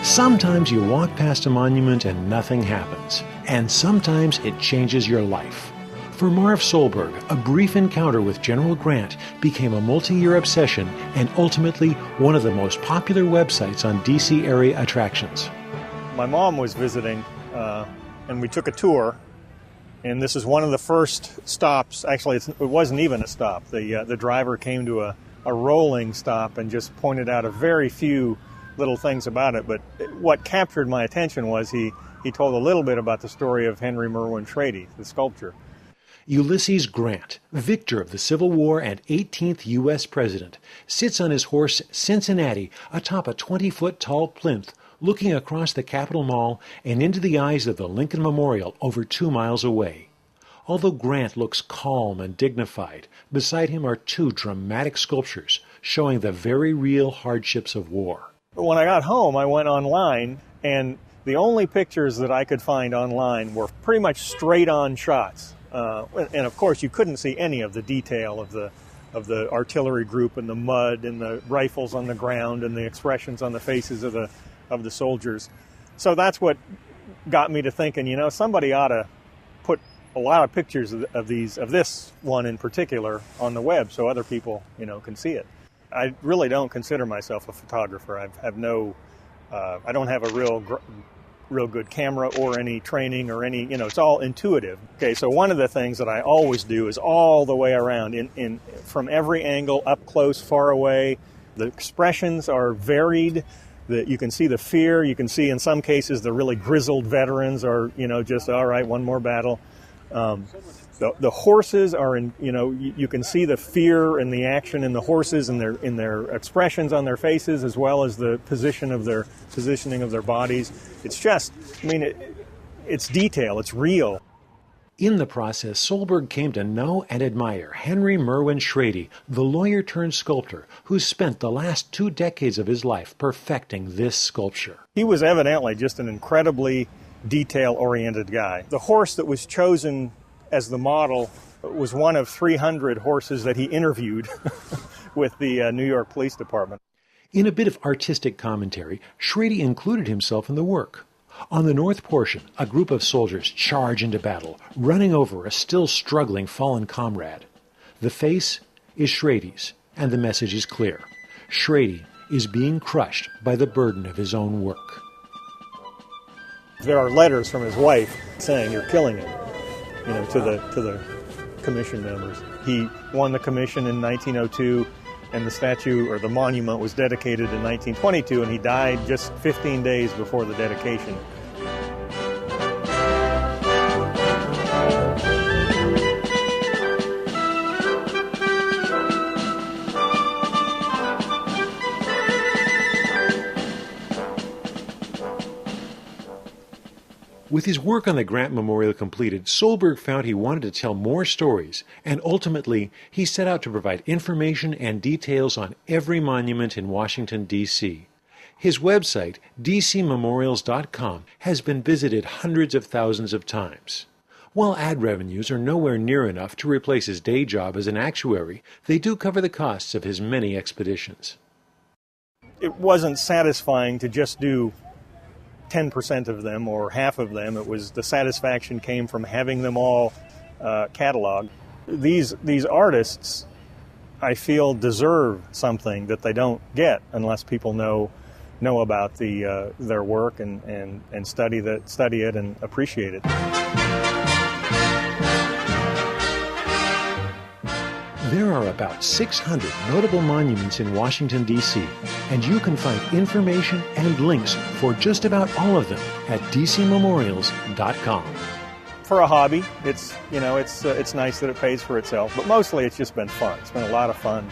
Sometimes you walk past a monument and nothing happens, and sometimes it changes your life. For Marv Solberg, a brief encounter with General Grant became a multi-year obsession and ultimately one of the most popular websites on DC area attractions. My mom was visiting, and we took a tour, and this is one of the first stops. Actually, it wasn't even a stop. The driver came to a rolling stop and just pointed out a very few little things about it, but what captured my attention was he told a little bit about the story of Henry Merwin Trady, the sculptor. Ulysses Grant, victor of the Civil War and 18th U.S. President, sits on his horse Cincinnati atop a 20-foot tall plinth, looking across the Capitol Mall and into the eyes of the Lincoln Memorial over 2 miles away. Although Grant looks calm and dignified, beside him are two dramatic sculptures showing the very real hardships of war. When I got home, I went online, and the only pictures that I could find online were pretty much straight-on shots. And of course, you couldn't see any of the detail of the artillery group and the mud and the rifles on the ground and the expressions on the faces of the soldiers. So that's what got me to thinking, somebody ought to put a lot of pictures of this one in particular on the web so other people, can see it. I really don't consider myself a photographer. I don't have a real good camera or any training or any, it's all intuitive. Okay, so one of the things that I always do is all the way around, from every angle, up close, far away. The expressions are varied. You can see the fear. You can see in some cases the really grizzled veterans are, just, all right, one more battle. The horses are you can see the fear and the action in the horses and in their expressions on their faces, as well as the positioning of their bodies. It's just, it's detail, it's real. In the process, Solberg came to know and admire Henry Merwin Trady, the lawyer-turned-sculptor who spent the last 2 decades of his life perfecting this sculpture. He was evidently just an incredibly detail-oriented guy. The horse that was chosen as the model was one of 300 horses that he interviewed with the New York Police Department. In a bit of artistic commentary, Trady included himself in the work. On the north portion, a group of soldiers charge into battle, running over a still struggling fallen comrade. The face is Trady's, and the message is clear. Trady is being crushed by the burden of his own work. There are letters from his wife saying, "You're killing him," to the commission members. He won the commission in 1902, and the statue or the monument was dedicated in 1922, and he died just 15 days before the dedication. With his work on the Grant Memorial completed, Solberg found he wanted to tell more stories, and ultimately he set out to provide information and details on every monument in Washington, D.C. His website, dcmemorials.com, has been visited hundreds of thousands of times. While ad revenues are nowhere near enough to replace his day job as an actuary, they do cover the costs of his many expeditions. It wasn't satisfying to just do 10% of them or half of them. It was the satisfaction came from having them all cataloged. These artists, I feel, deserve something that they don't get unless people know about their work and study it and appreciate it. There are about 600 notable monuments in Washington, D.C., and you can find information and links for just about all of them at dcmemorials.com. For a hobby, it's nice that it pays for itself, but mostly it's just been fun. It's been a lot of fun